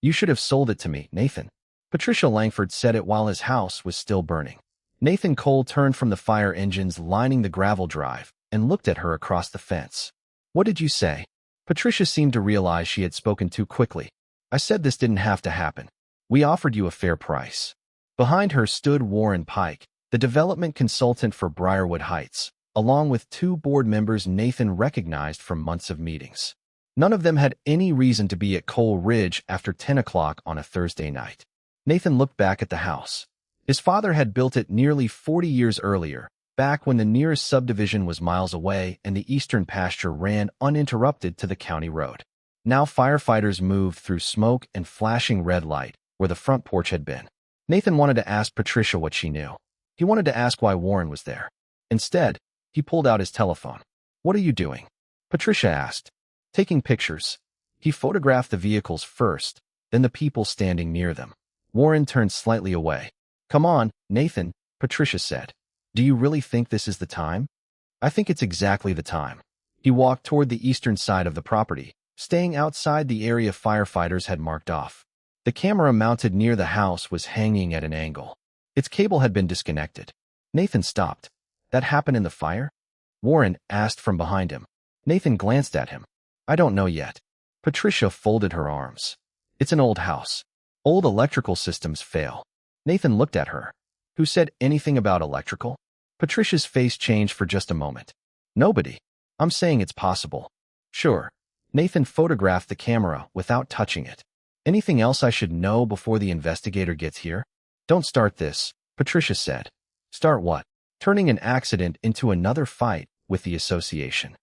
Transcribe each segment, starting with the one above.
You should have sold it to me, Nathan. Patricia Langford said it while his house was still burning. Nathan Cole turned from the fire engines lining the gravel drive and looked at her across the fence. What did you say? Patricia seemed to realize she had spoken too quickly. I said this didn't have to happen. We offered you a fair price. Behind her stood Warren Pike, the development consultant for Briarwood Heights, along with two board members Nathan recognized from months of meetings. None of them had any reason to be at Cole Ridge after 10 o'clock on a Thursday night. Nathan looked back at the house. His father had built it nearly 40 years earlier, back when the nearest subdivision was miles away and the eastern pasture ran uninterrupted to the county road. Now firefighters moved through smoke and flashing red light where the front porch had been. Nathan wanted to ask Patricia what she knew. He wanted to ask why Warren was there. Instead, he pulled out his telephone. What are you doing? Patricia asked. Taking pictures. He photographed the vehicles first, then the people standing near them. Warren turned slightly away. Come on, Nathan, Patricia said. Do you really think this is the time? I think it's exactly the time. He walked toward the eastern side of the property, staying outside the area firefighters had marked off. The camera mounted near the house was hanging at an angle. Its cable had been disconnected. Nathan stopped. That happened in the fire? Warren asked from behind him. Nathan glanced at him. I don't know yet. Patricia folded her arms. It's an old house. Old electrical systems fail. Nathan looked at her. Who said anything about electrical? Patricia's face changed for just a moment. Nobody. I'm saying it's possible. Sure. Nathan photographed the camera without touching it. Anything else I should know before the investigator gets here? Don't start this, Patricia said. Start what? Turning an accident into another fight with the association.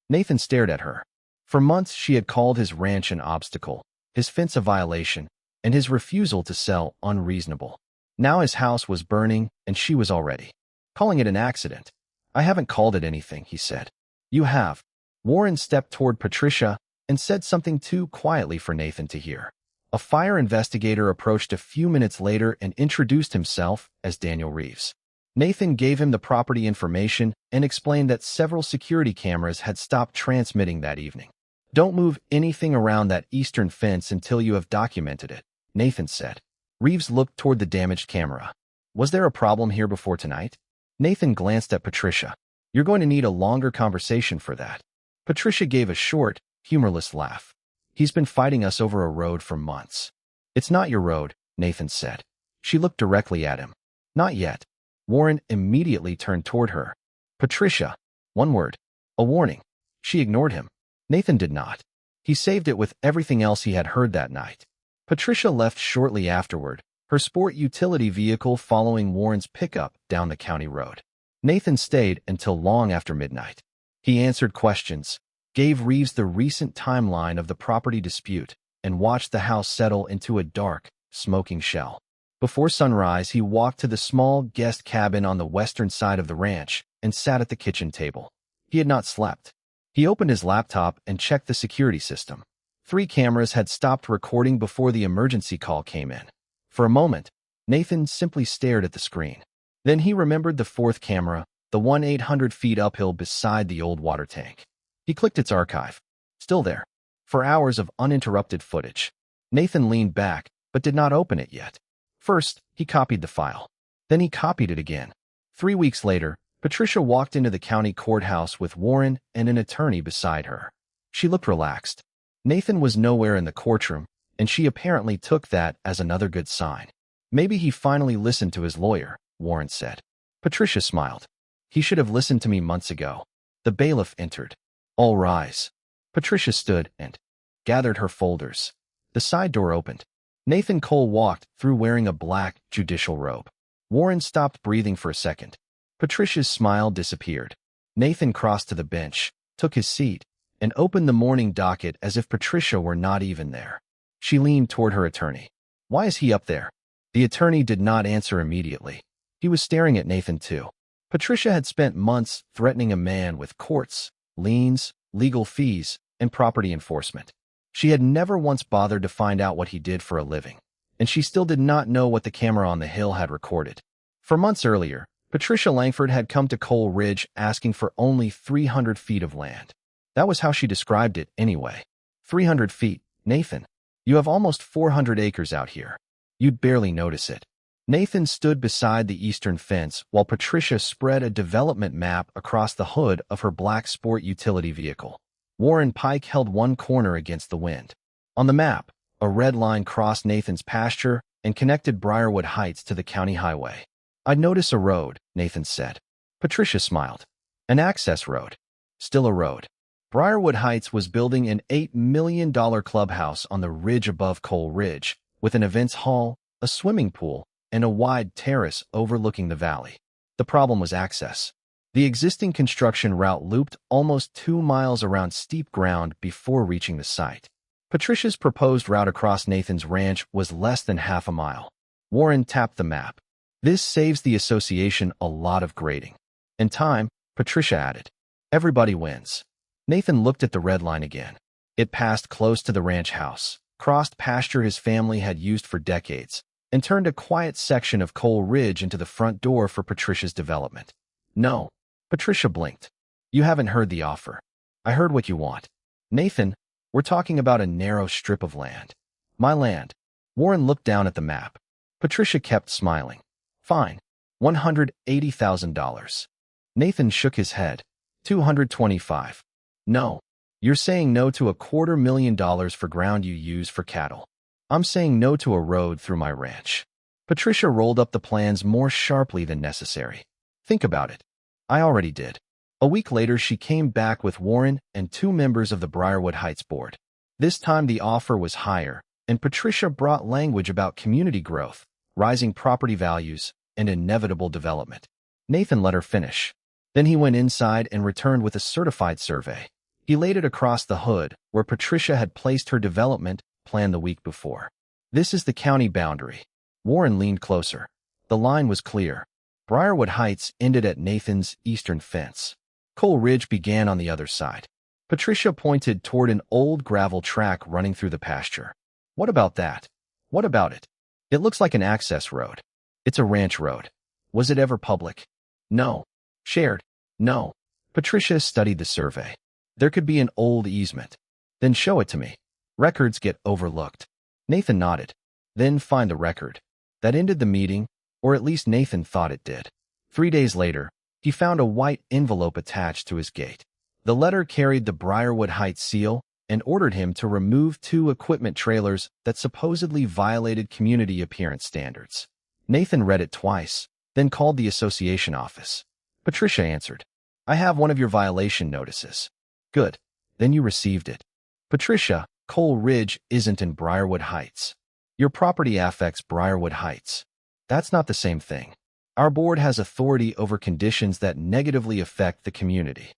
Nathan stared at her. For months she had called his ranch an obstacle, his fence a violation, and his refusal to sell unreasonable. Now his house was burning, and she was already calling it an accident. I haven't called it anything, he said. You have. Warren stepped toward Patricia and said something too quietly for Nathan to hear. A fire investigator approached a few minutes later and introduced himself as Daniel Reeves. Nathan gave him the property information and explained that several security cameras had stopped transmitting that evening. Don't move anything around that eastern fence until you have documented it, Nathan said. Reeves looked toward the damaged camera. Was there a problem here before tonight? Nathan glanced at Patricia. You're going to need a longer conversation for that. Patricia gave a short, humorless laugh. He's been fighting us over a road for months. It's not your road, Nathan said. She looked directly at him. Not yet. Warren immediately turned toward her. Patricia. One word. A warning. She ignored him. Nathan did not. He saved it with everything else he had heard that night. Patricia left shortly afterward, her sport utility vehicle following Warren's pickup down the county road. Nathan stayed until long after midnight. He answered questions, gave Reeves the recent timeline of the property dispute, and watched the house settle into a dark, smoking shell. Before sunrise, he walked to the small guest cabin on the western side of the ranch and sat at the kitchen table. He had not slept. He opened his laptop and checked the security system. 3 cameras had stopped recording before the emergency call came in. For a moment, Nathan simply stared at the screen. Then he remembered the 4th camera, the one 800 feet uphill beside the old water tank. He clicked its archive. Still there. For hours of uninterrupted footage. Nathan leaned back, but did not open it yet. First, he copied the file. Then he copied it again. 3 weeks later, Patricia walked into the county courthouse with Warren and an attorney beside her. She looked relaxed. Nathan was nowhere in the courtroom, and she apparently took that as another good sign. Maybe he finally listened to his lawyer, Warren said. Patricia smiled. He should have listened to me months ago. The bailiff entered. All rise. Patricia stood and gathered her folders. The side door opened. Nathan Cole walked through wearing a black judicial robe. Warren stopped breathing for a second. Patricia's smile disappeared. Nathan crossed to the bench, took his seat, and opened the morning docket as if Patricia were not even there. She leaned toward her attorney. Why is he up there? The attorney did not answer immediately. He was staring at Nathan too. Patricia had spent months threatening a man with courts, liens, legal fees, and property enforcement. She had never once bothered to find out what he did for a living, and she still did not know what the camera on the hill had recorded. For months earlier, Patricia Langford had come to Cole Ridge asking for only 300 feet of land. That was how she described it anyway. 300 feet, Nathan. You have almost 400 acres out here. You'd barely notice it. Nathan stood beside the eastern fence while Patricia spread a development map across the hood of her black sport utility vehicle. Warren Pike held one corner against the wind. On the map, a red line crossed Nathan's pasture and connected Briarwood Heights to the county highway. "I'd notice a road," Nathan said. Patricia smiled. "An access road. Still a road." Briarwood Heights was building an $8 million clubhouse on the ridge above Coal Ridge, with an events hall, a swimming pool, and a wide terrace overlooking the valley. The problem was access. The existing construction route looped almost 2 miles around steep ground before reaching the site. Patricia's proposed route across Nathan's ranch was less than half a mile. Warren tapped the map. "This saves the association a lot of grading." "In time," Patricia added. "Everybody wins." Nathan looked at the red line again. It passed close to the ranch house, crossed pasture his family had used for decades, and turned a quiet section of Coal Ridge into the front door for Patricia's development. "No." Patricia blinked. "You haven't heard the offer." "I heard what you want." "Nathan, we're talking about a narrow strip of land." "My land." Warren looked down at the map. Patricia kept smiling. "Fine. $180,000. Nathan shook his head. $225. "No. You're saying no to $250,000 for ground you use for cattle. I'm saying no to a road through my ranch." Patricia rolled up the plans more sharply than necessary. "Think about it." "I already did." A week later, she came back with Warren and 2 members of the Briarwood Heights board. This time the offer was higher, and Patricia brought language about community growth, rising property values, and inevitable development. Nathan let her finish. Then he went inside and returned with a certified survey. He laid it across the hood, where Patricia had placed her development plan the week before. "This is the county boundary." Warren leaned closer. The line was clear. Briarwood Heights ended at Nathan's eastern fence. Coal Ridge began on the other side. Patricia pointed toward an old gravel track running through the pasture. "What about that?" "What about it?" "It looks like an access road." "It's a ranch road." "Was it ever public?" "No." "Shared?" "No." Patricia studied the survey. "There could be an old easement." "Then show it to me." "Records get overlooked." Nathan nodded. "Then find the record." That ended the meeting, or at least Nathan thought it did. 3 days later, he found a white envelope attached to his gate. The letter carried the Briarwood Heights seal and ordered him to remove 2 equipment trailers that supposedly violated community appearance standards. Nathan read it twice, then called the association office. Patricia answered. "I have one of your violation notices." "Good. Then you received it." "Patricia, Coal Ridge isn't in Briarwood Heights. Your property affects Briarwood Heights. That's not the same thing. Our board has authority over conditions that negatively affect the community."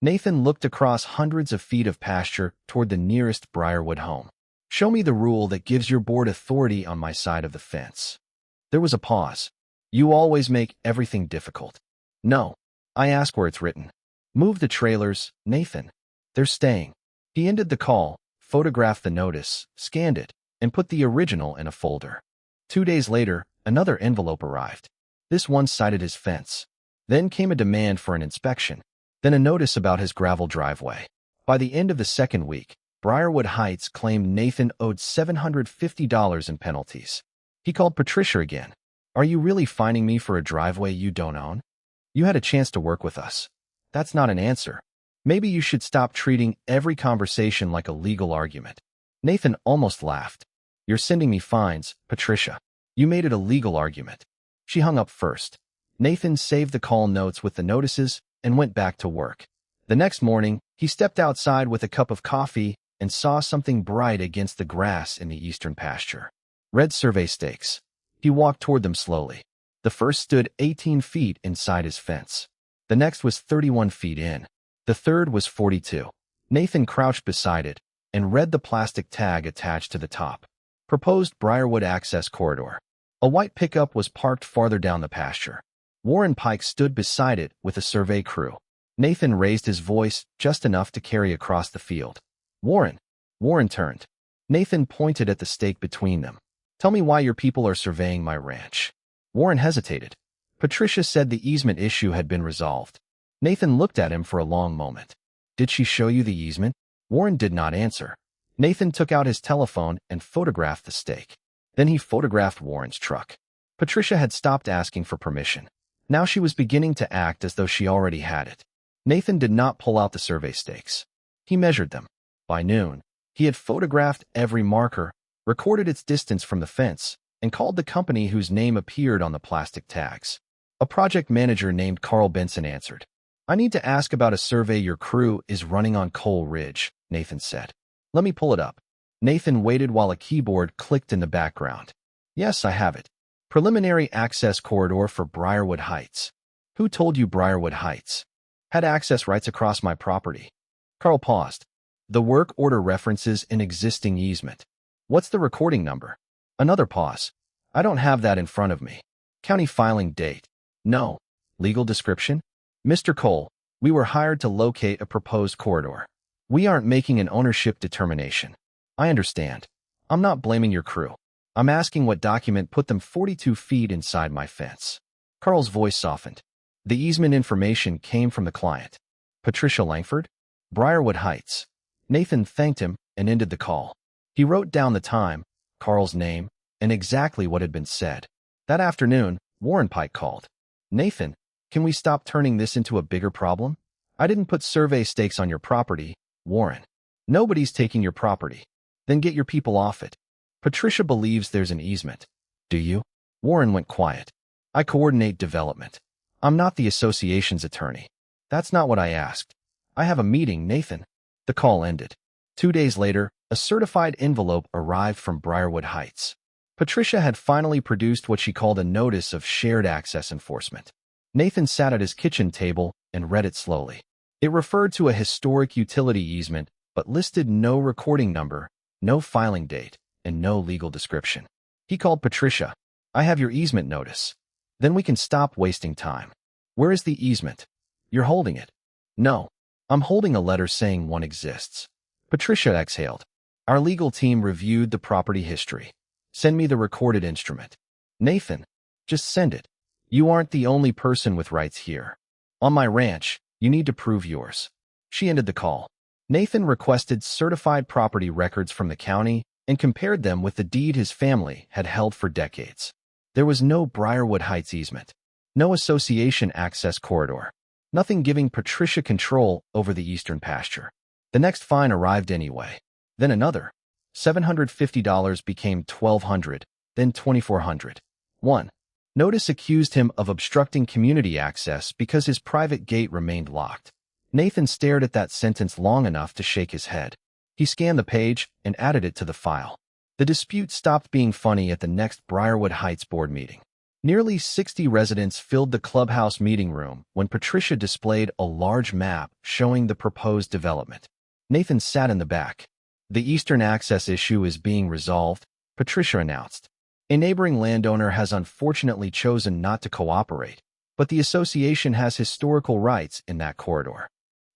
Nathan looked across hundreds of feet of pasture toward the nearest Briarwood home. "Show me the rule that gives your board authority on my side of the fence." There was a pause. "You always make everything difficult." "No. I ask where it's written." "Move the trailers, Nathan. They're staying." He ended the call, photographed the notice, scanned it, and put the original in a folder. 2 days later, another envelope arrived. This one cited his fence. Then came a demand for an inspection. Then a notice about his gravel driveway. By the end of the second week, Briarwood Heights claimed Nathan owed $750 in penalties. He called Patricia again. "Are you really fining me for a driveway you don't own? You had a chance to work with us. That's not an answer. Maybe you should stop treating every conversation like a legal argument." Nathan almost laughed. "You're sending me fines, Patricia. You made it a legal argument." She hung up first. Nathan saved the call notes with the notices and went back to work. The next morning, he stepped outside with a cup of coffee and saw something bright against the grass in the eastern pasture. Red survey stakes. He walked toward them slowly. The first stood 18 feet inside his fence. The next was 31 feet in. The third was 42. Nathan crouched beside it and read the plastic tag attached to the top. Proposed Briarwood Access Corridor. A white pickup was parked farther down the pasture. Warren Pike stood beside it with a survey crew. Nathan raised his voice just enough to carry across the field. "Warren." Warren turned. Nathan pointed at the stake between them. "Tell me why your people are surveying my ranch." Warren hesitated. Patricia said the easement issue had been resolved. Nathan looked at him for a long moment. "Did she show you the easement?" Warren did not answer. Nathan took out his telephone and photographed the stake. Then he photographed Warren's truck. Patricia had stopped asking for permission. Now she was beginning to act as though she already had it. Nathan did not pull out the survey stakes. He measured them. By noon, he had photographed every marker, recorded its distance from the fence, and called the company whose name appeared on the plastic tags. A project manager named Carl Benson answered. "I need to ask about a survey your crew is running on Coal Ridge," Nathan said. "Let me pull it up." Nathan waited while a keyboard clicked in the background. "Yes, I have it. Preliminary access corridor for Briarwood Heights." "Who told you Briarwood Heights had access rights across my property?" Carl paused. "The work order references an existing easement." "What's the recording number?" Another pause. "I don't have that in front of me." "County filing date?" "No." "Legal description?" "Mr. Cole, we were hired to locate a proposed corridor. We aren't making an ownership determination." "I understand. I'm not blaming your crew. I'm asking what document put them 42 feet inside my fence." Carl's voice softened. "The easement information came from the client. Patricia Langford? Briarwood Heights." Nathan thanked him and ended the call. He wrote down the time, Carl's name, and exactly what had been said. That afternoon, Warren Pike called. "Nathan, can we stop turning this into a bigger problem? I didn't put survey stakes on your property, Warren." "Nobody's taking your property." "Then get your people off it." "Patricia believes there's an easement." "Do you?" Warren went quiet. "I coordinate development. I'm not the association's attorney." "That's not what I asked." "I have a meeting, Nathan." The call ended. 2 days later, a certified envelope arrived from Briarwood Heights. Patricia had finally produced what she called a notice of shared access enforcement. Nathan sat at his kitchen table and read it slowly. It referred to a historic utility easement, but listed no recording number, no filing date, and no legal description. He called Patricia. "I have your easement notice. Then we can stop wasting time." "Where is the easement?" "You're holding it." "No. I'm holding a letter saying one exists." Patricia exhaled. "Our legal team reviewed the property history. Send me the recorded instrument." "Nathan, just send it. You aren't the only person with rights here. On my ranch, you need to prove yours." She ended the call. Nathan requested certified property records from the county and compared them with the deed his family had held for decades. There was no Briarwood Heights easement, no association access corridor, nothing giving Patricia control over the eastern pasture. The next fine arrived anyway. Then another. $750 became $1,200, then $2,400. 1. Notice accused him of obstructing community access because his private gate remained locked. Nathan stared at that sentence long enough to shake his head. He scanned the page and added it to the file. The dispute stopped being funny at the next Briarwood Heights board meeting. Nearly 60 residents filled the clubhouse meeting room when Patricia displayed a large map showing the proposed development. Nathan sat in the back. "The eastern access issue is being resolved," Patricia announced. "A neighboring landowner has unfortunately chosen not to cooperate, but the association has historical rights in that corridor."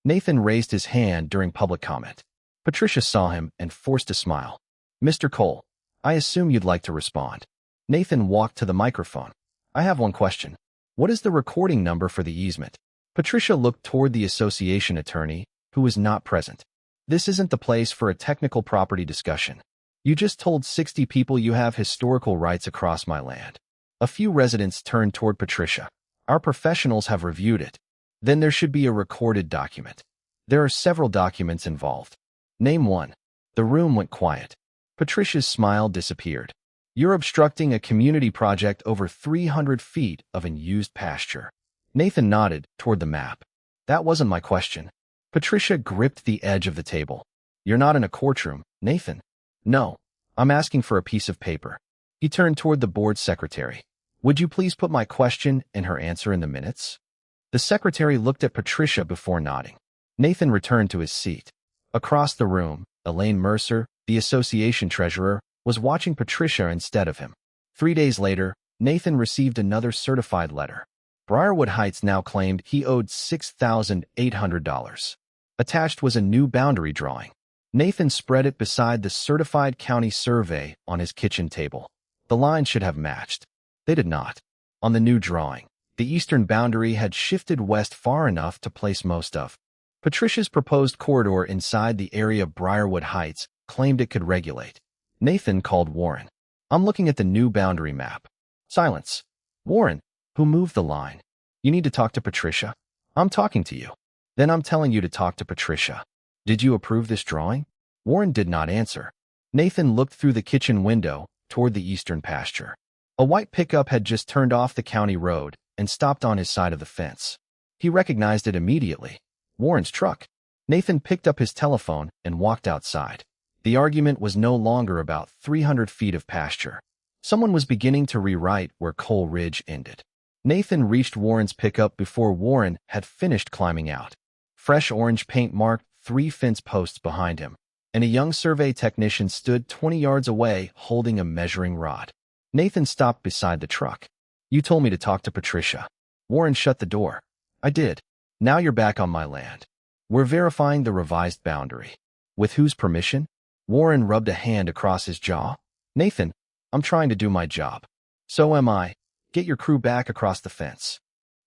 Nathan raised his hand during public comment. Patricia saw him and forced a smile. "Mr. Cole, I assume you'd like to respond." Nathan walked to the microphone. "I have one question. What is the recording number for the easement?" Patricia looked toward the association attorney, who was not present. "This isn't the place for a technical property discussion. You just told 60 people you have historical rights across my land." A few residents turned toward Patricia. "Our professionals have reviewed it. Then there should be a recorded document." "There are several documents involved." "Name one." The room went quiet. Patricia's smile disappeared. "You're obstructing a community project over 300 feet of unused pasture." Nathan nodded toward the map. "That wasn't my question." Patricia gripped the edge of the table. "You're not in a courtroom, Nathan." "No. I'm asking for a piece of paper." He turned toward the board secretary. "Would you please put my question and her answer in the minutes?" The secretary looked at Patricia before nodding. Nathan returned to his seat. Across the room, Elaine Mercer, the association treasurer, was watching Patricia instead of him. 3 days later, Nathan received another certified letter. Briarwood Heights now claimed he owed $6,800. Attached was a new boundary drawing. Nathan spread it beside the certified county survey on his kitchen table. The lines should have matched. They did not. On the new drawing, the eastern boundary had shifted west far enough to place most of Patricia's proposed corridor inside the area of Briarwood Heights claimed it could regulate. Nathan called Warren. I'm looking at the new boundary map. Silence. Warren, who moved the line? You need to talk to Patricia. I'm talking to you. Then I'm telling you to talk to Patricia. Did you approve this drawing? Warren did not answer. Nathan looked through the kitchen window toward the eastern pasture. A white pickup had just turned off the county road and stopped on his side of the fence. He recognized it immediately. Warren's truck. Nathan picked up his telephone and walked outside. The argument was no longer about 300 feet of pasture. Someone was beginning to rewrite where Coal Ridge ended. Nathan reached Warren's pickup before Warren had finished climbing out. Fresh orange paint marked 3 fence posts behind him, and a young survey technician stood 20 yards away holding a measuring rod. Nathan stopped beside the truck. You told me to talk to Patricia. Warren shut the door. I did. Now you're back on my land. We're verifying the revised boundary. With whose permission? Warren rubbed a hand across his jaw. Nathan, I'm trying to do my job. So am I. Get your crew back across the fence.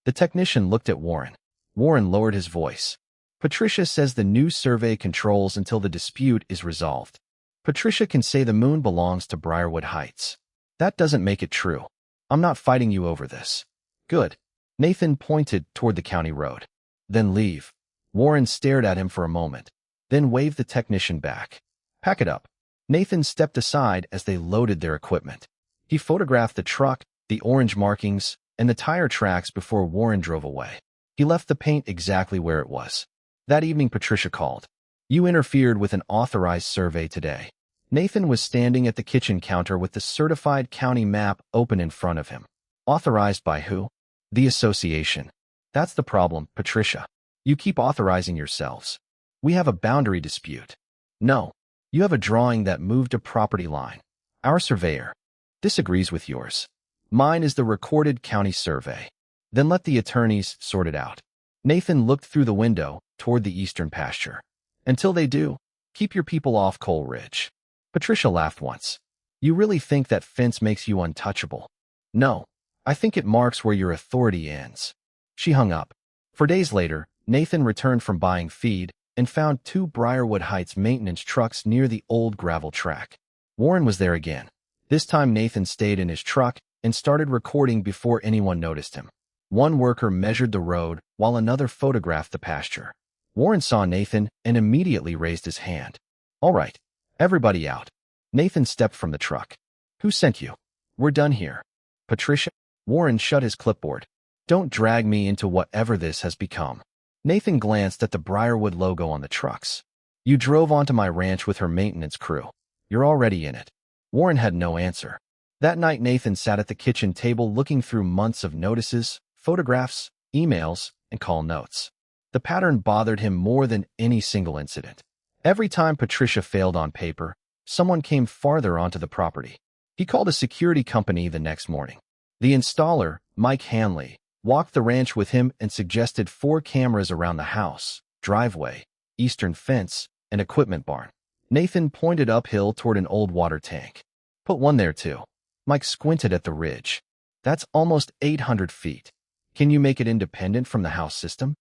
The technician looked at Warren. Warren lowered his voice. Patricia says the new survey controls until the dispute is resolved. Patricia can say the moon belongs to Briarwood Heights. That doesn't make it true. I'm not fighting you over this. Good. Nathan pointed toward the county road. Then leave. Warren stared at him for a moment, then waved the technician back. Pack it up. Nathan stepped aside as they loaded their equipment. He photographed the truck, the orange markings, and the tire tracks before Warren drove away. He left the paint exactly where it was. That evening Patricia called. You interfered with an authorized survey today. Nathan was standing at the kitchen counter with the certified county map open in front of him. Authorized by who? The association. That's the problem, Patricia. You keep authorizing yourselves. We have a boundary dispute. No. You have a drawing that moved a property line. Our surveyor disagrees with yours. Mine is the recorded county survey. Then let the attorneys sort it out. Nathan looked through the window toward the eastern pasture. Until they do, keep your people off Coal Ridge. Patricia laughed once. You really think that fence makes you untouchable? No. I think it marks where your authority ends. She hung up. 4 days later, Nathan returned from buying feed and found 2 Briarwood Heights maintenance trucks near the old gravel track. Warren was there again. This time Nathan stayed in his truck and started recording before anyone noticed him. One worker measured the road while another photographed the pasture. Warren saw Nathan and immediately raised his hand. All right, everybody out. Nathan stepped from the truck. Who sent you? We're done here. Patricia? Warren shut his clipboard. Don't drag me into whatever this has become. Nathan glanced at the Briarwood logo on the trucks. You drove onto my ranch with her maintenance crew. You're already in it. Warren had no answer. That night Nathan sat at the kitchen table looking through months of notices, photographs, emails, and call notes. The pattern bothered him more than any single incident. Every time Patricia failed on paper, someone came farther onto the property. He called a security company the next morning. The installer, Mike Hanley, walked the ranch with him and suggested 4 cameras around the house, driveway, eastern fence, and equipment barn. Nathan pointed uphill toward an old water tank. Put one there too. Mike squinted at the ridge. That's almost 800 feet. Can you make it independent from the house system?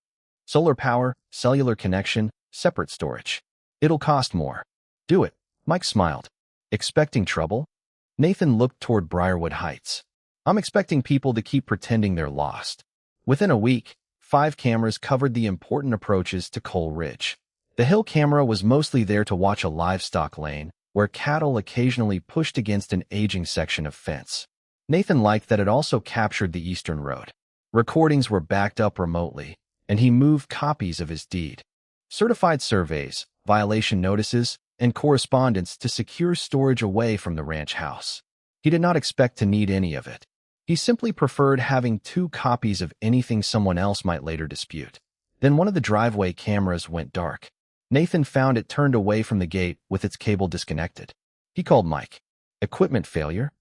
Solar power, cellular connection, separate storage. It'll cost more. Do it. Mike smiled. Expecting trouble? Nathan looked toward Briarwood Heights. I'm expecting people to keep pretending they're lost. Within a week, 5 cameras covered the important approaches to Coal Ridge. The hill camera was mostly there to watch a livestock lane, where cattle occasionally pushed against an aging section of fence. Nathan liked that it also captured the eastern road. Recordings were backed up remotely, and he moved copies of his deed, certified surveys, violation notices, and correspondence to secure storage away from the ranch house. He did not expect to need any of it. He simply preferred having 2 copies of anything someone else might later dispute. Then one of the driveway cameras went dark. Nathan found it turned away from the gate with its cable disconnected. He called Mike. Equipment failure?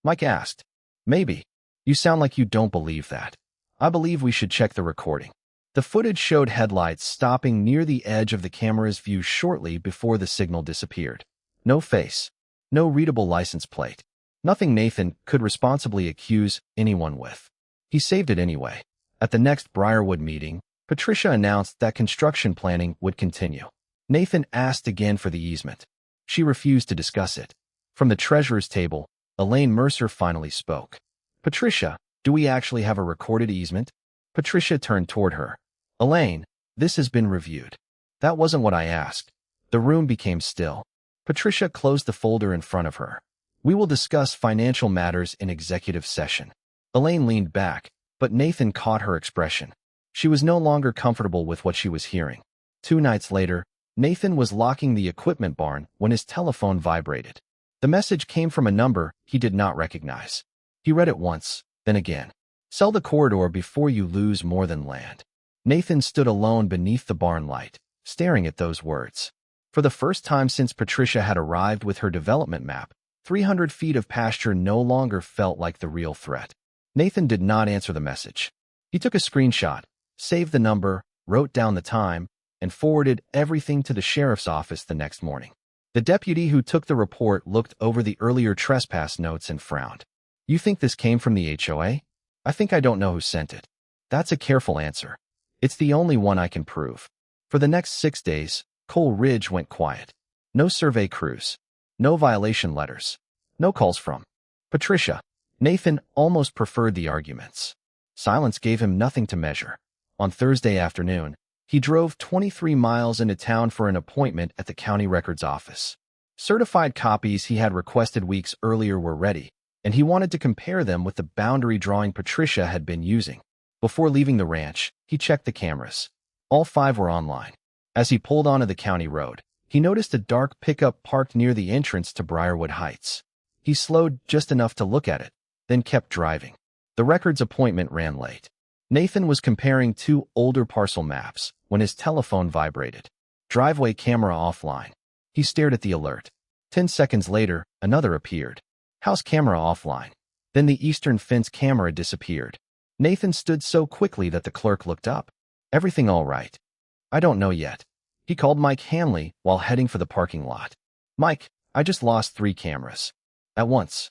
Mike asked. Maybe. You sound like you don't believe that. I believe we should check the recording. The footage showed headlights stopping near the edge of the camera's view shortly before the signal disappeared. No face. No readable license plate. Nothing Nathan could responsibly accuse anyone with. He saved it anyway. At the next Briarwood meeting, Patricia announced that construction planning would continue. Nathan asked again for the easement. She refused to discuss it. From the treasurer's table, Elaine Mercer finally spoke. Patricia, do we actually have a recorded easement? Patricia turned toward her. Elaine, this has been reviewed. That wasn't what I asked. The room became still. Patricia closed the folder in front of her. We will discuss financial matters in executive session. Elaine leaned back, but Nathan caught her expression. She was no longer comfortable with what she was hearing. 2 nights later, Nathan was locking the equipment barn when his telephone vibrated. The message came from a number he did not recognize. He read it once, then again. Sell the corridor before you lose more than land. Nathan stood alone beneath the barn light, staring at those words. For the first time since Patricia had arrived with her development map, 300 feet of pasture no longer felt like the real threat. Nathan did not answer the message. He took a screenshot, saved the number, wrote down the time, and forwarded everything to the sheriff's office the next morning. The deputy who took the report looked over the earlier trespass notes and frowned. You think this came from the HOA? I think I don't know who sent it. That's a careful answer. It's the only one I can prove. For the next 6 days, Coal Ridge went quiet. No survey crews. No violation letters. No calls from Patricia. Nathan almost preferred the arguments. Silence gave him nothing to measure. On Thursday afternoon, he drove 23 miles into town for an appointment at the county records office. Certified copies he had requested weeks earlier were ready, and he wanted to compare them with the boundary drawing Patricia had been using. Before leaving the ranch, he checked the cameras. All 5 were online. As he pulled onto the county road, he noticed a dark pickup parked near the entrance to Briarwood Heights. He slowed just enough to look at it, then kept driving. The records appointment ran late. Nathan was comparing 2 older parcel maps when his telephone vibrated. Driveway camera offline. He stared at the alert. 10 seconds later, another appeared. House camera offline. Then the eastern fence camera disappeared. Nathan stood so quickly that the clerk looked up. Everything all right? I don't know yet. He called Mike Hanley while heading for the parking lot. Mike, I just lost 3 cameras. At once.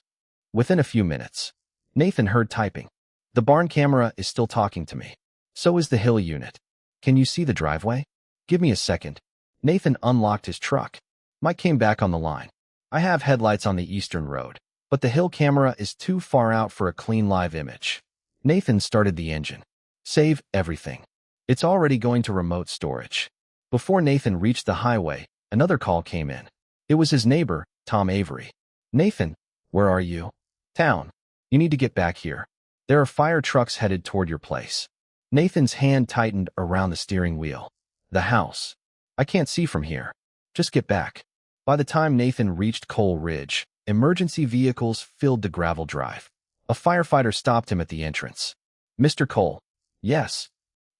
Within a few minutes. Nathan heard typing. The barn camera is still talking to me. So is the hill unit. Can you see the driveway? Give me a second. Nathan unlocked his truck. Mike came back on the line. I have headlights on the eastern road, but the hill camera is too far out for a clean live image. Nathan started the engine. Save everything. It's already going to remote storage. Before Nathan reached the highway, another call came in. It was his neighbor, Tom Avery. Nathan, where are you? Town. You need to get back here. There are fire trucks headed toward your place. Nathan's hand tightened around the steering wheel. The house. I can't see from here. Just get back. By the time Nathan reached Coal Ridge, emergency vehicles filled the gravel drive. A firefighter stopped him at the entrance. Mr. Cole. Yes.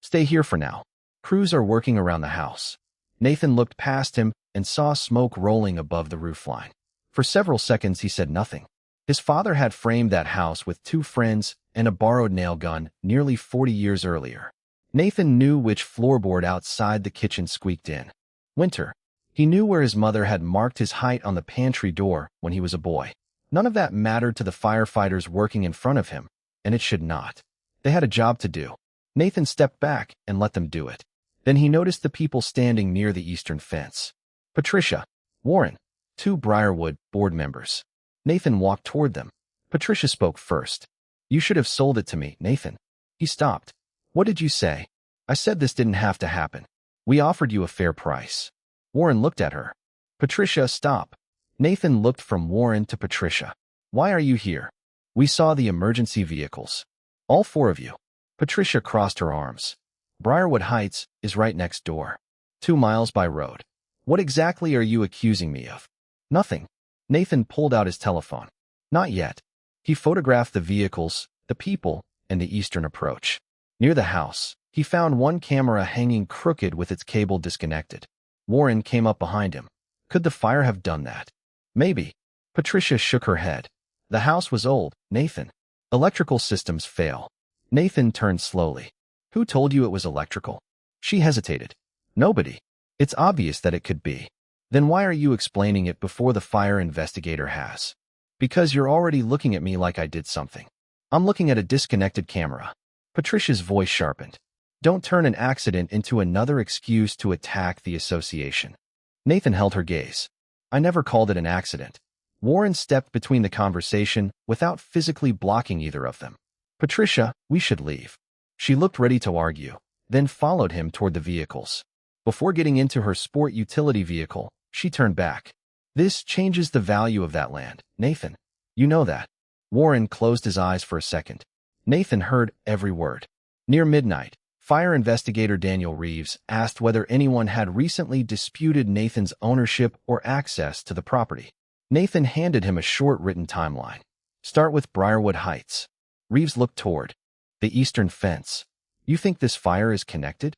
Stay here for now. Crews are working around the house. Nathan looked past him and saw smoke rolling above the roofline. For several seconds he said nothing. His father had framed that house with 2 friends and a borrowed nail gun nearly 40 years earlier. Nathan knew which floorboard outside the kitchen squeaked in. Winter. He knew where his mother had marked his height on the pantry door when he was a boy. None of that mattered to the firefighters working in front of him, and it should not. They had a job to do. Nathan stepped back and let them do it. Then he noticed the people standing near the eastern fence. Patricia, Warren, 2 Briarwood board members. Nathan walked toward them. Patricia spoke first. You should have sold it to me, Nathan. He stopped. What did you say? I said this didn't have to happen. We offered you a fair price. Warren looked at her. Patricia, stop. Nathan looked from Warren to Patricia. Why are you here? We saw the emergency vehicles. All 4 of you. Patricia crossed her arms. Briarwood Heights is right next door. 2 miles by road. What exactly are you accusing me of? Nothing. Nathan pulled out his telephone. Not yet. He photographed the vehicles, the people, and the eastern approach. Near the house, he found one camera hanging crooked with its cable disconnected. Warren came up behind him. Could the fire have done that? Maybe. Patricia shook her head. The house was old, Nathan. Electrical systems fail. Nathan turned slowly. Who told you it was electrical? She hesitated. Nobody. It's obvious that it could be. Then why are you explaining it before the fire investigator has? Because you're already looking at me like I did something. I'm looking at a disconnected camera. Patricia's voice sharpened. Don't turn an accident into another excuse to attack the association. Nathan held her gaze. I never called it an accident. Warren stepped between the conversation without physically blocking either of them. Patricia, we should leave. She looked ready to argue, then followed him toward the vehicles. Before getting into her sport utility vehicle, she turned back. This changes the value of that land, Nathan. You know that. Warren closed his eyes for a second. Nathan heard every word. Near midnight, fire investigator Daniel Reeves asked whether anyone had recently disputed Nathan's ownership or access to the property. Nathan handed him a short written timeline. Start with Briarwood Heights. Reeves looked toward the eastern fence. You think this fire is connected?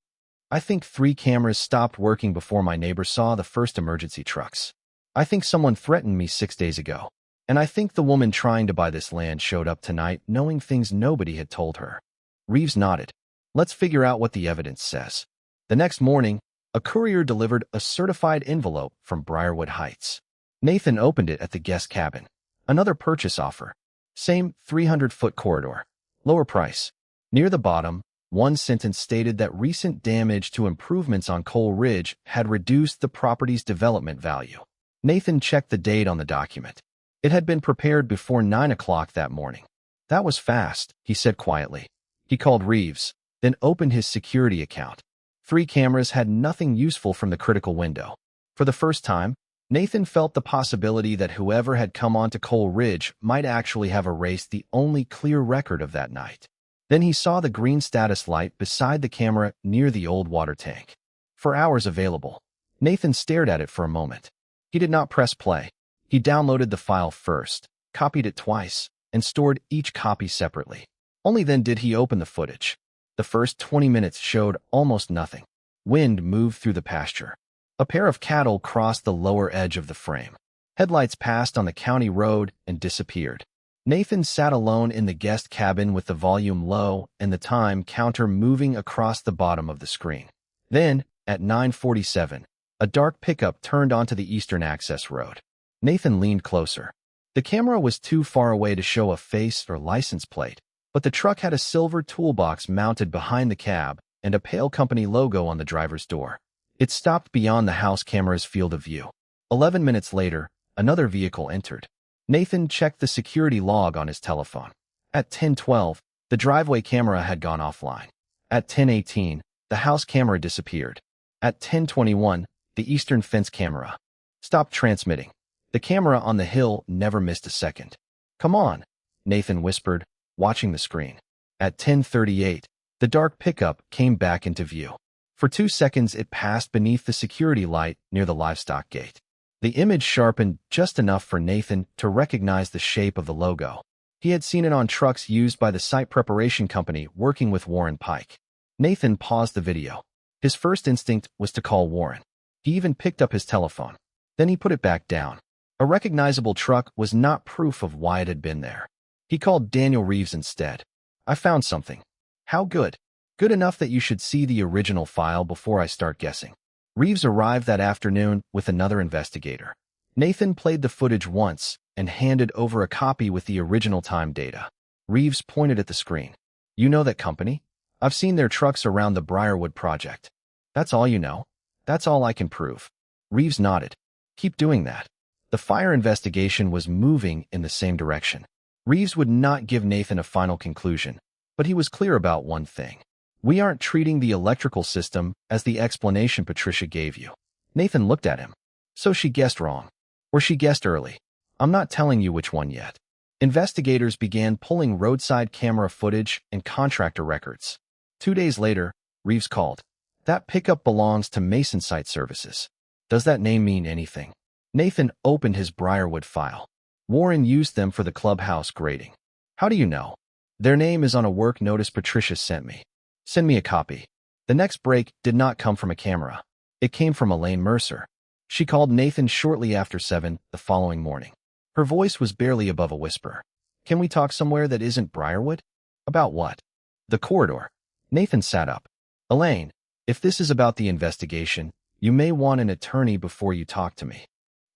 I think 3 cameras stopped working before my neighbor saw the first emergency trucks. I think someone threatened me 6 days ago. And I think the woman trying to buy this land showed up tonight knowing things nobody had told her. Reeves nodded. Let's figure out what the evidence says. The next morning, a courier delivered a certified envelope from Briarwood Heights. Nathan opened it at the guest cabin. Another purchase offer. Same 300-foot corridor. Lower price. Near the bottom, one sentence stated that recent damage to improvements on Coal Ridge had reduced the property's development value. Nathan checked the date on the document. It had been prepared before 9 o'clock that morning. That was fast, he said quietly. He called Reeves, then opened his security account. 3 cameras had nothing useful from the critical window. For the first time, Nathan felt the possibility that whoever had come onto Coal Ridge might actually have erased the only clear record of that night. Then he saw the green status light beside the camera near the old water tank. For hours available. Nathan stared at it for a moment. He did not press play. He downloaded the file first, copied it twice, and stored each copy separately. Only then did he open the footage. The first 20 minutes showed almost nothing. Wind moved through the pasture. A pair of cattle crossed the lower edge of the frame. Headlights passed on the county road and disappeared. Nathan sat alone in the guest cabin with the volume low and the time counter moving across the bottom of the screen. Then, at 9:47, a dark pickup turned onto the eastern access road. Nathan leaned closer. The camera was too far away to show a face or license plate, but the truck had a silver toolbox mounted behind the cab and a Pale Company logo on the driver's door. It stopped beyond the house camera's field of view. 11 minutes later, another vehicle entered. Nathan checked the security log on his telephone. At 10:12, the driveway camera had gone offline. At 10:18, the house camera disappeared. At 10:21, the eastern fence camera stopped transmitting. The camera on the hill never missed a second. Come on, Nathan whispered, watching the screen. At 10:38, the dark pickup came back into view. For 2 seconds, it passed beneath the security light near the livestock gate. The image sharpened just enough for Nathan to recognize the shape of the logo. He had seen it on trucks used by the site preparation company working with Warren Pike. Nathan paused the video. His first instinct was to call Warren. He even picked up his telephone. Then he put it back down. A recognizable truck was not proof of why it had been there. He called Daniel Reeves instead. I found something. How good? Good enough that you should see the original file before I start guessing. Reeves arrived that afternoon with another investigator. Nathan played the footage once and handed over a copy with the original time data. Reeves pointed at the screen. You know that company? I've seen their trucks around the Briarwood project. That's all you know? That's all I can prove. Reeves nodded. Keep doing that. The fire investigation was moving in the same direction. Reeves would not give Nathan a final conclusion, but he was clear about one thing. We aren't treating the electrical system as the explanation Patricia gave you. Nathan looked at him. So she guessed wrong. Or she guessed early. I'm not telling you which one yet. Investigators began pulling roadside camera footage and contractor records. 2 days later, Reeves called. That pickup belongs to Mason Site Services. Does that name mean anything? Nathan opened his Briarwood file. Warren used them for the clubhouse grading. How do you know? Their name is on a work notice Patricia sent me. Send me a copy. The next break did not come from a camera. It came from Elaine Mercer. She called Nathan shortly after 7 the following morning. Her voice was barely above a whisper. Can we talk somewhere that isn't Briarwood? About what? The corridor. Nathan sat up. Elaine, if this is about the investigation, you may want an attorney before you talk to me.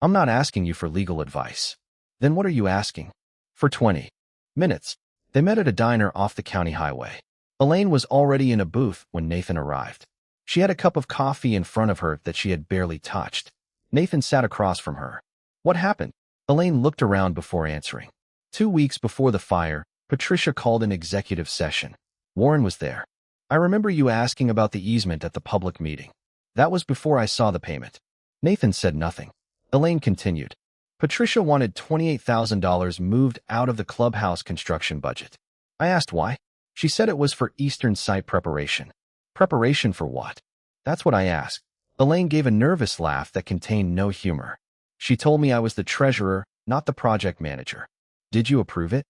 I'm not asking you for legal advice. Then what are you asking? For 20 minutes. They met at a diner off the county highway. Elaine was already in a booth when Nathan arrived. She had a cup of coffee in front of her that she had barely touched. Nathan sat across from her. What happened? Elaine looked around before answering. 2 weeks before the fire, Patricia called an executive session. Warren was there. I remember you asking about the easement at the public meeting. That was before I saw the payment. Nathan said nothing. Elaine continued. Patricia wanted $28,000 moved out of the clubhouse construction budget. I asked why. She said it was for Eastern site preparation. Preparation for what? That's what I asked. Elaine gave a nervous laugh that contained no humor. She told me I was the treasurer, not the project manager. Did you approve it?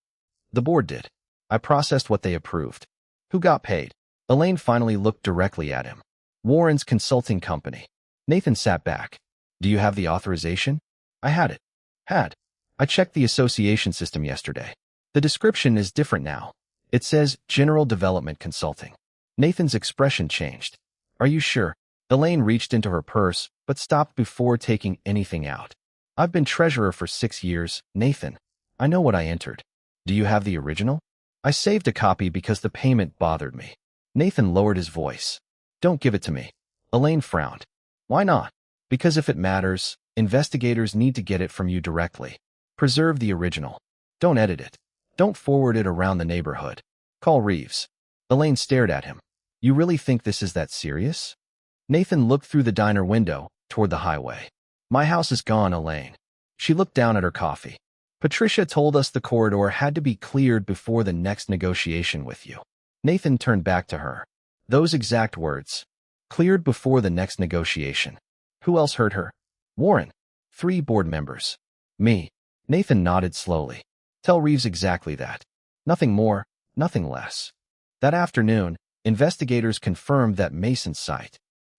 The board did. I processed what they approved. Who got paid? Elaine finally looked directly at him. Warren's consulting company. Nathan sat back. Do you have the authorization? I had it. I checked the association system yesterday. The description is different now. It says General Development Consulting. Nathan's expression changed. Are you sure? Elaine reached into her purse, but stopped before taking anything out. I've been treasurer for 6 years, Nathan. I know what I entered. Do you have the original? I saved a copy because the payment bothered me. Nathan lowered his voice. Don't give it to me. Elaine frowned. Why not? Because if it matters, investigators need to get it from you directly. Preserve the original. Don't edit it. Don't forward it around the neighborhood. Call Reeves. Elaine stared at him. You really think this is that serious? Nathan looked through the diner window, toward the highway. My house is gone, Elaine. She looked down at her coffee. Patricia told us the corridor had to be cleared before the next negotiation with you. Nathan turned back to her. Those exact words. Cleared before the next negotiation. Who else heard her? Warren. 3 board members. Me. Nathan nodded slowly. Tell Reeves exactly that. Nothing more, nothing less. That afternoon, investigators confirmed that Mason's site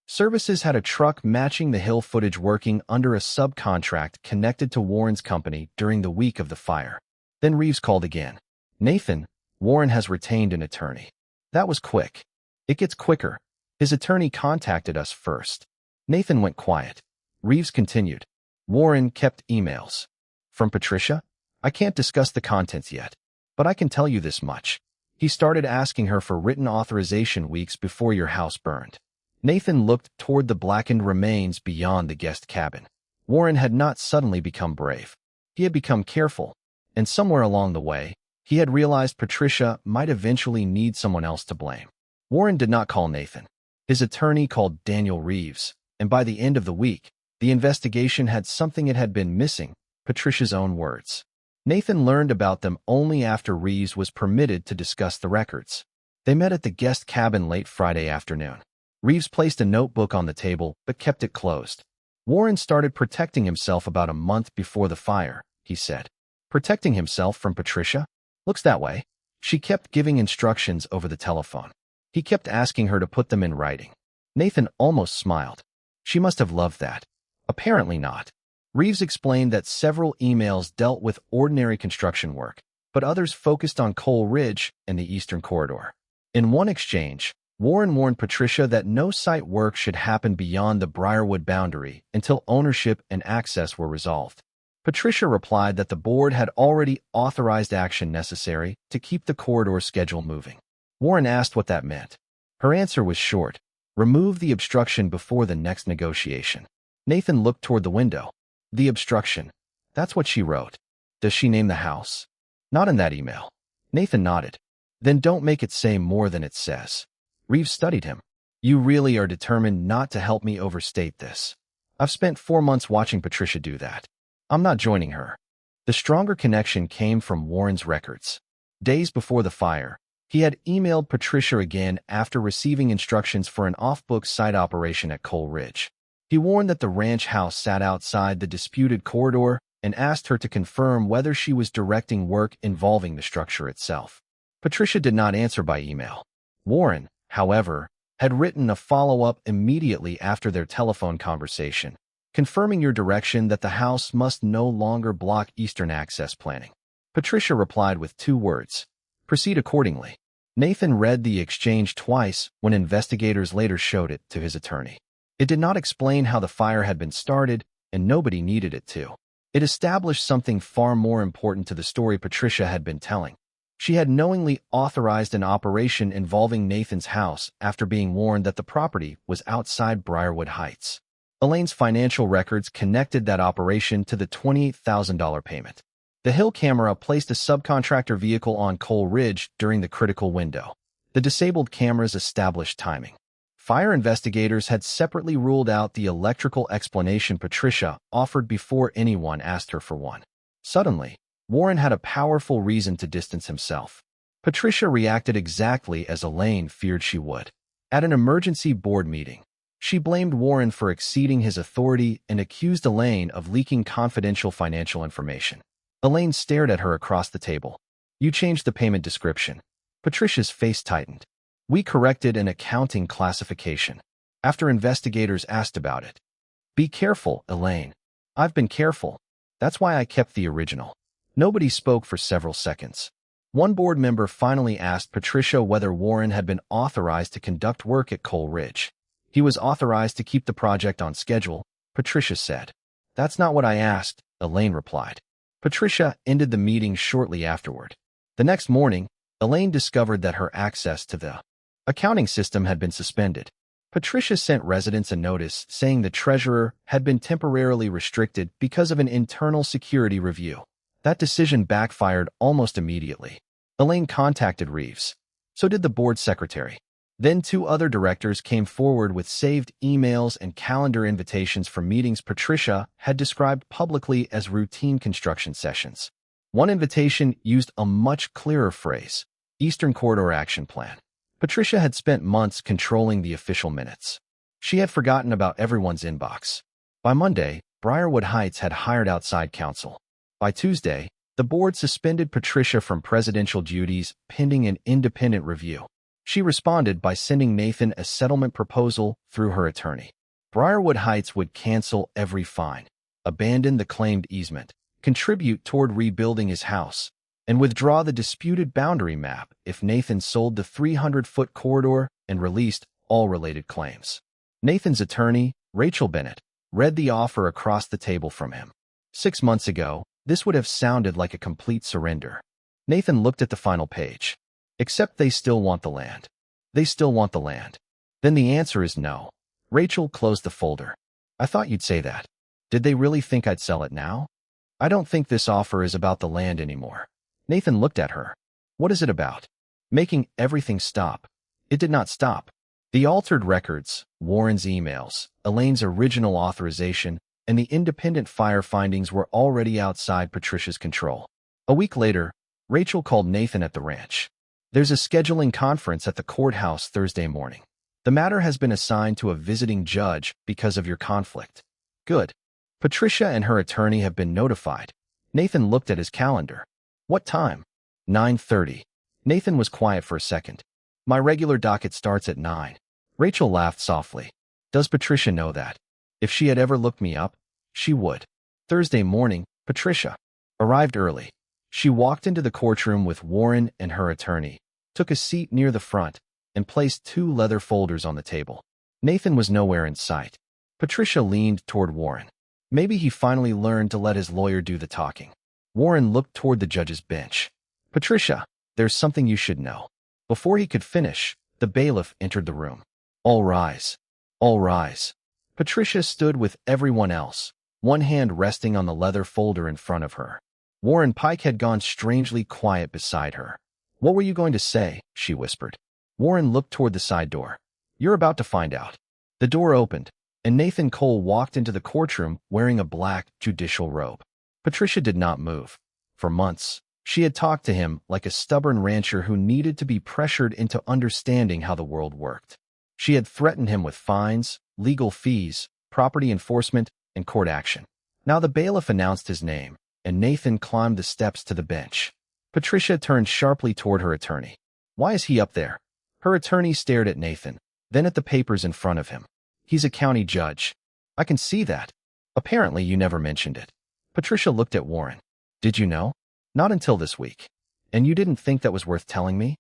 services had a truck matching the hill footage working under a subcontract connected to Warren's company during the week of the fire. Then Reeves called again. Nathan, Warren has retained an attorney. That was quick. It gets quicker. His attorney contacted us first. Nathan went quiet. Reeves continued. Warren kept emails. From Patricia? I can't discuss the contents yet, but I can tell you this much. He started asking her for written authorization weeks before your house burned. Nathan looked toward the blackened remains beyond the guest cabin. Warren had not suddenly become brave. He had become careful, and somewhere along the way, he had realized Patricia might eventually need someone else to blame. Warren did not call Nathan. His attorney called Daniel Reeves, and by the end of the week, the investigation had something it had been missing, Patricia's own words. Nathan learned about them only after Reeves was permitted to discuss the records. They met at the guest cabin late Friday afternoon. Reeves placed a notebook on the table but kept it closed. Warren started protecting himself about a month before the fire, he said. Protecting himself from Patricia? Looks that way. She kept giving instructions over the telephone. He kept asking her to put them in writing. Nathan almost smiled. She must have loved that. Apparently not. Reeves explained that several emails dealt with ordinary construction work, but others focused on Coal Ridge and the Eastern Corridor. In one exchange, Warren warned Patricia that no site work should happen beyond the Briarwood boundary until ownership and access were resolved. Patricia replied that the board had already authorized action necessary to keep the corridor schedule moving. Warren asked what that meant. Her answer was short. Remove the obstruction before the next negotiation. Nathan looked toward the window. The obstruction. That's what she wrote. Does she name the house? Not in that email. Nathan nodded. Then don't make it say more than it says. Reeves studied him. You really are determined not to help me overstate this. I've spent 4 months watching Patricia do that. I'm not joining her. The stronger connection came from Warren's records. Days before the fire, he had emailed Patricia again after receiving instructions for an off-book site operation at Coal Ridge. He warned that the ranch house sat outside the disputed corridor and asked her to confirm whether she was directing work involving the structure itself. Patricia did not answer by email. Warren, however, had written a follow-up immediately after their telephone conversation, confirming your direction that the house must no longer block eastern access planning. Patricia replied with 2 words. Proceed accordingly. Nathan read the exchange twice when investigators later showed it to his attorney. It did not explain how the fire had been started, and nobody needed it to. It established something far more important to the story Patricia had been telling. She had knowingly authorized an operation involving Nathan's house after being warned that the property was outside Briarwood Heights. Elaine's financial records connected that operation to the $28,000 payment. The Hill camera placed a subcontractor vehicle on Cole Ridge during the critical window. The disabled cameras established timing. Fire investigators had separately ruled out the electrical explanation Patricia offered before anyone asked her for one. Suddenly, Warren had a powerful reason to distance himself. Patricia reacted exactly as Elaine feared she would. At an emergency board meeting, she blamed Warren for exceeding his authority and accused Elaine of leaking confidential financial information. Elaine stared at her across the table. "You changed the payment description." Patricia's face tightened. "We corrected an accounting classification after investigators asked about it." "Be careful, Elaine." "I've been careful. That's why I kept the original." Nobody spoke for several seconds. One board member finally asked Patricia whether Warren had been authorized to conduct work at Cole Ridge. "He was authorized to keep the project on schedule," Patricia said. "That's not what I asked," Elaine replied. Patricia ended the meeting shortly afterward. The next morning, Elaine discovered that her access to the accounting system had been suspended. Patricia sent residents a notice saying the treasurer had been temporarily restricted because of an internal security review. That decision backfired almost immediately. Elaine contacted Reeves. So did the board secretary. Then 2 other directors came forward with saved emails and calendar invitations for meetings Patricia had described publicly as routine construction sessions. One invitation used a much clearer phrase: Eastern Corridor Action Plan. Patricia had spent months controlling the official minutes. She had forgotten about everyone's inbox. By Monday, Briarwood Heights had hired outside counsel. By Tuesday, the board suspended Patricia from presidential duties pending an independent review. She responded by sending Nathan a settlement proposal through her attorney. Briarwood Heights would cancel every fine, abandon the claimed easement, contribute toward rebuilding his house, and withdraw the disputed boundary map if Nathan sold the 300-foot corridor and released all related claims. Nathan's attorney, Rachel Bennett, read the offer across the table from him. 6 months ago, this would have sounded like a complete surrender. Nathan looked at the final page. "Except they still want the land." "They still want the land." "Then the answer is no." Rachel closed the folder. "I thought you'd say that." "Did they really think I'd sell it now?" "I don't think this offer is about the land anymore." Nathan looked at her. "What is it about?" "Making everything stop." It did not stop. The altered records, Warren's emails, Elaine's original authorization, and the independent fire findings were already outside Patricia's control. A week later, Rachel called Nathan at the ranch. "There's a scheduling conference at the courthouse Thursday morning. The matter has been assigned to a visiting judge because of your conflict." "Good. Patricia and her attorney have been notified." Nathan looked at his calendar. "What time?" 9:30. Nathan was quiet for a second. "My regular docket starts at 9. Rachel laughed softly. "Does Patricia know that?" "If she had ever looked me up, she would." Thursday morning, Patricia arrived early. She walked into the courtroom with Warren and her attorney, took a seat near the front, and placed 2 leather folders on the table. Nathan was nowhere in sight. Patricia leaned toward Warren. Maybe he finally learned to let his lawyer do the talking. Warren looked toward the judge's bench. "Patricia, there's something you should know." Before he could finish, the bailiff entered the room. "All rise. All rise." Patricia stood with everyone else, one hand resting on the leather folder in front of her. Warren Pike had gone strangely quiet beside her. "What were you going to say?" she whispered. Warren looked toward the side door. "You're about to find out." The door opened, and Nathan Cole walked into the courtroom wearing a black judicial robe. Patricia did not move. For months, she had talked to him like a stubborn rancher who needed to be pressured into understanding how the world worked. She had threatened him with fines, legal fees, property enforcement, and court action. Now the bailiff announced his name, and Nathan climbed the steps to the bench. Patricia turned sharply toward her attorney. "Why is he up there?" Her attorney stared at Nathan, then at the papers in front of him. "He's a county judge." "I can see that. Apparently you never mentioned it." Patricia looked at Warren. "Did you know?" "Not until this week." "And you didn't think that was worth telling me?"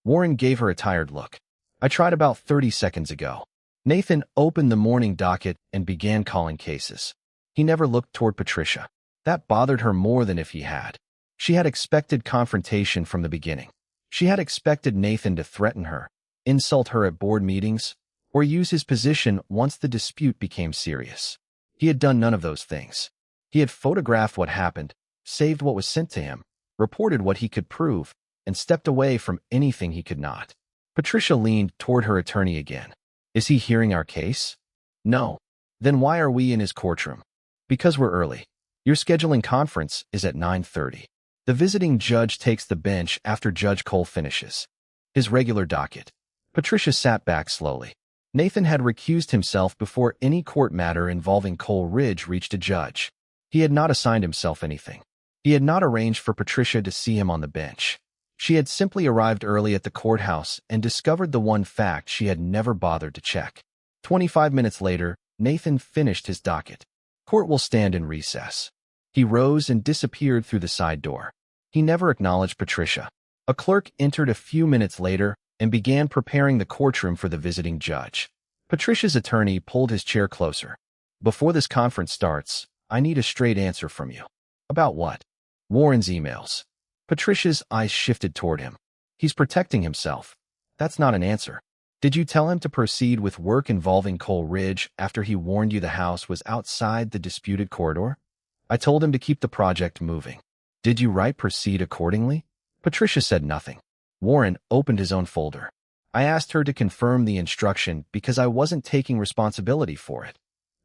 Warren gave her a tired look. "I tried about 30 seconds ago." Nathan opened the morning docket and began calling cases. He never looked toward Patricia. That bothered her more than if he had. She had expected confrontation from the beginning. She had expected Nathan to threaten her, insult her at board meetings, or use his position once the dispute became serious. He had done none of those things. He had photographed what happened, saved what was sent to him, reported what he could prove, and stepped away from anything he could not. Patricia leaned toward her attorney again. Is he hearing our case? No. Then why are we in his courtroom? Because we're early. Your scheduling conference is at 9:30. The visiting judge takes the bench after Judge Cole finishes his regular docket. Patricia sat back slowly. Nathan had recused himself before any court matter involving Cole Ridge reached a judge. He had not assigned himself anything. He had not arranged for Patricia to see him on the bench. She had simply arrived early at the courthouse and discovered the one fact she had never bothered to check. 25 minutes later, Nathan finished his docket. Court will stand in recess. He rose and disappeared through the side door. He never acknowledged Patricia. A clerk entered a few minutes later and began preparing the courtroom for the visiting judge. Patricia's attorney pulled his chair closer. Before this conference starts, I need a straight answer from you. About what? Warren's emails. Patricia's eyes shifted toward him. He's protecting himself. That's not an answer. Did you tell him to proceed with work involving Cole Ridge after he warned you the house was outside the disputed corridor? I told him to keep the project moving. Did you write proceed accordingly? Patricia said nothing. Warren opened his own folder. I asked her to confirm the instruction because I wasn't taking responsibility for it.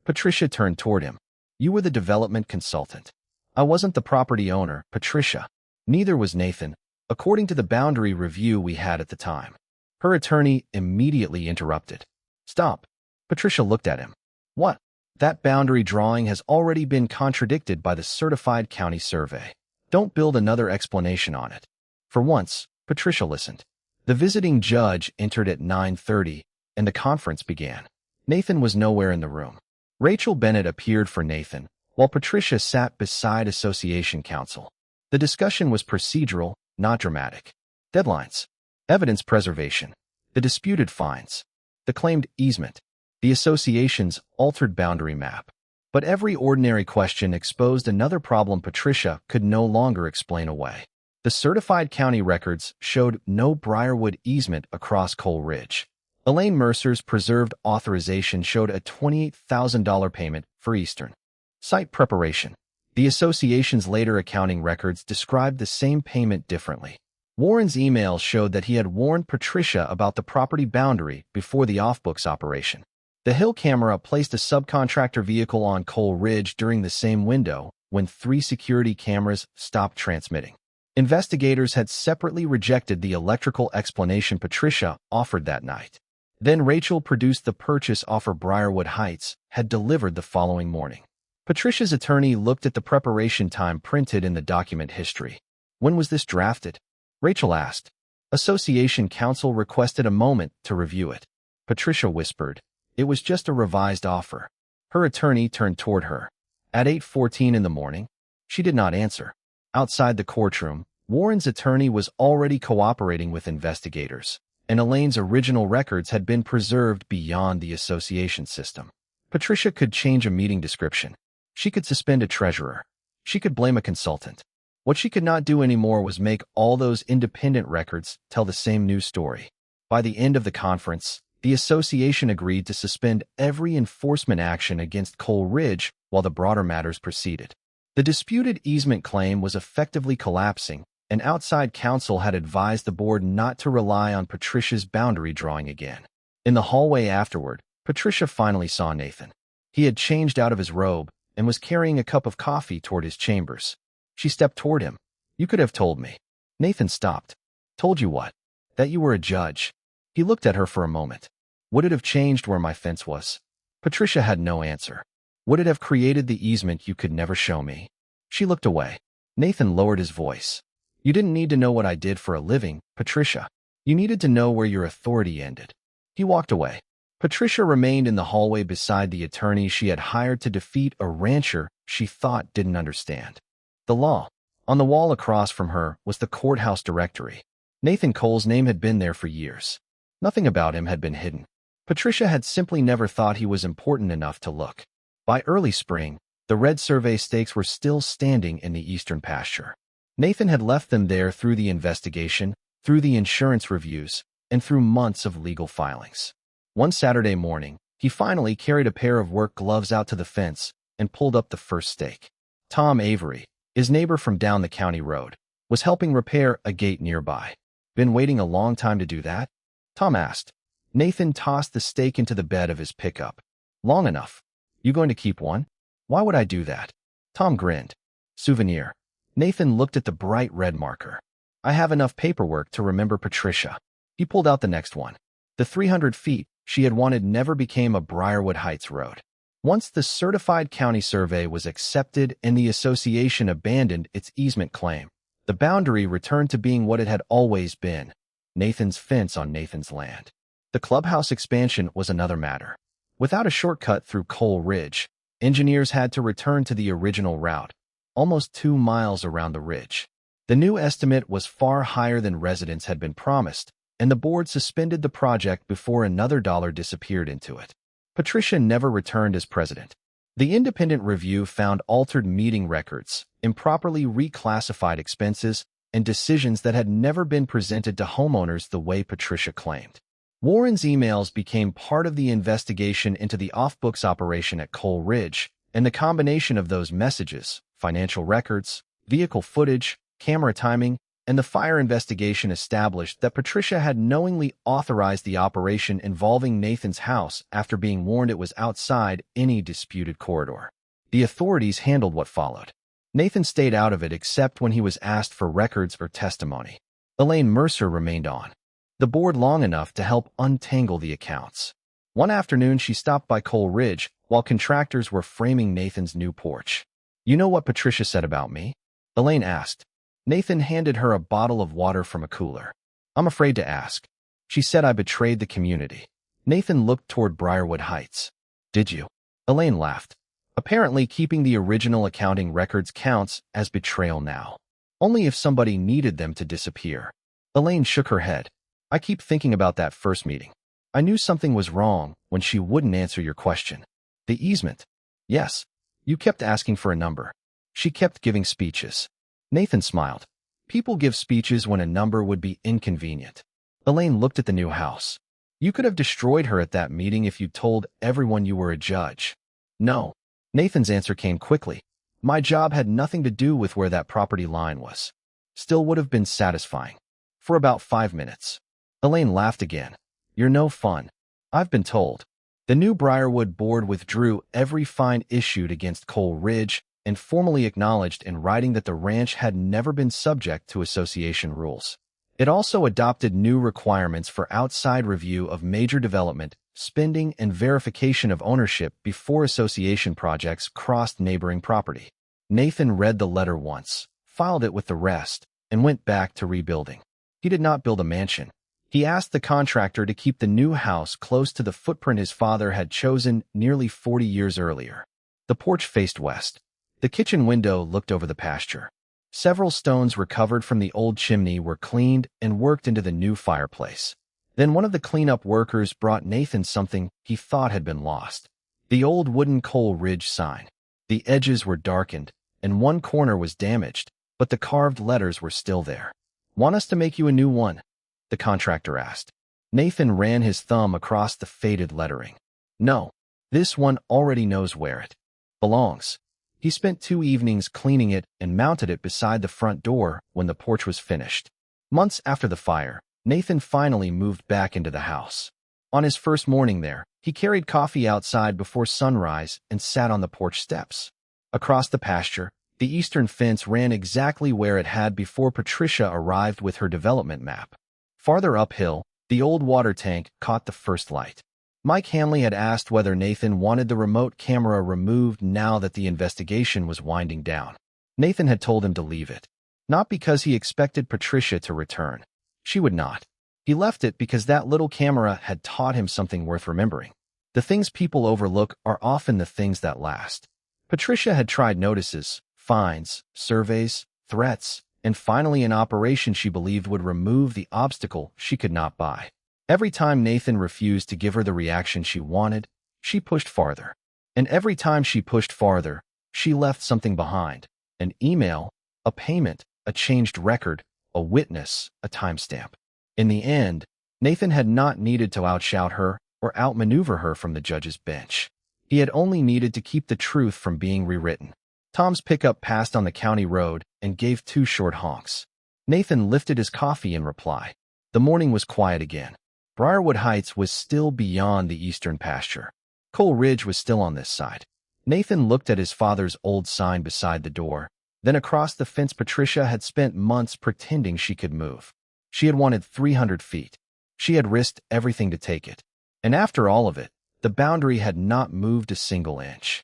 Patricia turned toward him. You were the development consultant. I wasn't the property owner, Patricia. Neither was Nathan, according to the boundary review we had at the time. Her attorney immediately interrupted. Stop. Patricia looked at him. What? That boundary drawing has already been contradicted by the certified county survey. Don't build another explanation on it. For once, Patricia listened. The visiting judge entered at 9:30, and the conference began. Nathan was nowhere in the room. Rachel Bennett appeared for Nathan, while Patricia sat beside association counsel. The discussion was procedural, not dramatic. Deadlines. Evidence preservation. The disputed fines. The claimed easement. The association's altered boundary map. But every ordinary question exposed another problem Patricia could no longer explain away. The certified county records showed no Briarwood easement across Cole Ridge. Elaine Mercer's preserved authorization showed a $28,000 payment for Eastern site preparation. The association's later accounting records described the same payment differently. Warren's emails showed that he had warned Patricia about the property boundary before the off-books operation. The Hill camera placed a subcontractor vehicle on Cole Ridge during the same window when 3 security cameras stopped transmitting. Investigators had separately rejected the electrical explanation Patricia offered that night. Then Rachel produced the purchase offer Briarwood Heights had delivered the following morning. Patricia's attorney looked at the preparation time printed in the document history. When was this drafted? Rachel asked. Association counsel requested a moment to review it. Patricia whispered. It was just a revised offer. Her attorney turned toward her. At 8:14 in the morning, she did not answer. Outside the courtroom, Warren's attorney was already cooperating with investigators, and Elaine's original records had been preserved beyond the association system. Patricia could change a meeting description. She could suspend a treasurer. She could blame a consultant. What she could not do anymore was make all those independent records tell the same news story. By the end of the conference, the association agreed to suspend every enforcement action against Cole Ridge while the broader matters proceeded. The disputed easement claim was effectively collapsing, and outside counsel had advised the board not to rely on Patricia's boundary drawing again. In the hallway afterward, Patricia finally saw Nathan. He had changed out of his robe and was carrying a cup of coffee toward his chambers. She stepped toward him. You could have told me. Nathan stopped. Told you what? That you were a judge. He looked at her for a moment. Would it have changed where my fence was? Patricia had no answer. Would it have created the easement you could never show me? She looked away. Nathan lowered his voice. You didn't need to know what I did for a living, Patricia. You needed to know where your authority ended. He walked away. Patricia remained in the hallway beside the attorney she had hired to defeat a rancher she thought didn't understand. The law. On the wall across from her was the courthouse directory. Nathan Cole's name had been there for years. Nothing about him had been hidden. Patricia had simply never thought he was important enough to look. By early spring, the red survey stakes were still standing in the eastern pasture. Nathan had left them there through the investigation, through the insurance reviews, and through months of legal filings. One Saturday morning, he finally carried a pair of work gloves out to the fence and pulled up the first stake. Tom Avery, his neighbor from down the county road, was helping repair a gate nearby. Been waiting a long time to do that? Tom asked. Nathan tossed the stake into the bed of his pickup. Long enough. You going to keep one? Why would I do that? Tom grinned. Souvenir. Nathan looked at the bright red marker. I have enough paperwork to remember Patricia. He pulled out the next one. The 300 feet she had wanted never became a Briarwood Heights road. Once the certified county survey was accepted and the association abandoned its easement claim, the boundary returned to being what it had always been, Nathan's fence on Nathan's land. The clubhouse expansion was another matter. Without a shortcut through Coal Ridge, engineers had to return to the original route, almost 2 miles around the ridge. The new estimate was far higher than residents had been promised, and the board suspended the project before another dollar disappeared into it. Patricia never returned as president. The independent review found altered meeting records, improperly reclassified expenses, and decisions that had never been presented to homeowners the way Patricia claimed. Warren's emails became part of the investigation into the off-books operation at Coal Ridge, and the combination of those messages, financial records, vehicle footage, camera timing, and the fire investigation established that Patricia had knowingly authorized the operation involving Nathan's house after being warned it was outside any disputed corridor. The authorities handled what followed. Nathan stayed out of it except when he was asked for records or testimony. Elaine Mercer remained on the board long enough to help untangle the accounts. One afternoon, she stopped by Coal Ridge while contractors were framing Nathan's new porch. You know what Patricia said about me? Elaine asked. Nathan handed her a bottle of water from a cooler. I'm afraid to ask. She said I betrayed the community. Nathan looked toward Briarwood Heights. Did you? Elaine laughed. Apparently, keeping the original accounting records counts as betrayal now. Only if somebody needed them to disappear. Elaine shook her head. I keep thinking about that first meeting. I knew something was wrong when she wouldn't answer your question. The easement. Yes. You kept asking for a number. She kept giving speeches. Nathan smiled. People give speeches when a number would be inconvenient. Elaine looked at the new house. You could have destroyed her at that meeting if you told everyone you were a judge. No. Nathan's answer came quickly. My job had nothing to do with where that property line was. Still would have been satisfying. For about 5 minutes. Elaine laughed again. You're no fun. I've been told. The new Briarwood board withdrew every fine issued against Coal Ridge and formally acknowledged in writing that the ranch had never been subject to association rules. It also adopted new requirements for outside review of major development, spending, and verification of ownership before association projects crossed neighboring property. Nathan read the letter once, filed it with the rest, and went back to rebuilding. He did not build a mansion. He asked the contractor to keep the new house close to the footprint his father had chosen nearly 40 years earlier. The porch faced west. The kitchen window looked over the pasture. Several stones recovered from the old chimney were cleaned and worked into the new fireplace. Then one of the cleanup workers brought Nathan something he thought had been lost. The old wooden Coal Ridge sign. The edges were darkened, and one corner was damaged, but the carved letters were still there. Want us to make you a new one? The contractor asked. Nathan ran his thumb across the faded lettering. No, this one already knows where it belongs. He spent 2 evenings cleaning it and mounted it beside the front door when the porch was finished. Months after the fire, Nathan finally moved back into the house. On his first morning there, he carried coffee outside before sunrise and sat on the porch steps. Across the pasture, the eastern fence ran exactly where it had before Patricia arrived with her development map. Farther uphill, the old water tank caught the first light. Mike Hanley had asked whether Nathan wanted the remote camera removed now that the investigation was winding down. Nathan had told him to leave it. Not because he expected Patricia to return. She would not. He left it because that little camera had taught him something worth remembering. The things people overlook are often the things that last. Patricia had tried notices, fines, surveys, threats, and finally an operation she believed would remove the obstacle she could not buy. Every time Nathan refused to give her the reaction she wanted, she pushed farther. And every time she pushed farther, she left something behind. An email, a payment, a changed record, a witness, a timestamp. In the end, Nathan had not needed to outshout her or outmaneuver her from the judge's bench. He had only needed to keep the truth from being rewritten. Tom's pickup passed on the county road and gave 2 short honks. Nathan lifted his coffee in reply. The morning was quiet again. Briarwood Heights was still beyond the eastern pasture. Coal Ridge was still on this side. Nathan looked at his father's old sign beside the door. Then across the fence Patricia had spent months pretending she could move. She had wanted 300 feet. She had risked everything to take it. And after all of it, the boundary had not moved a single inch.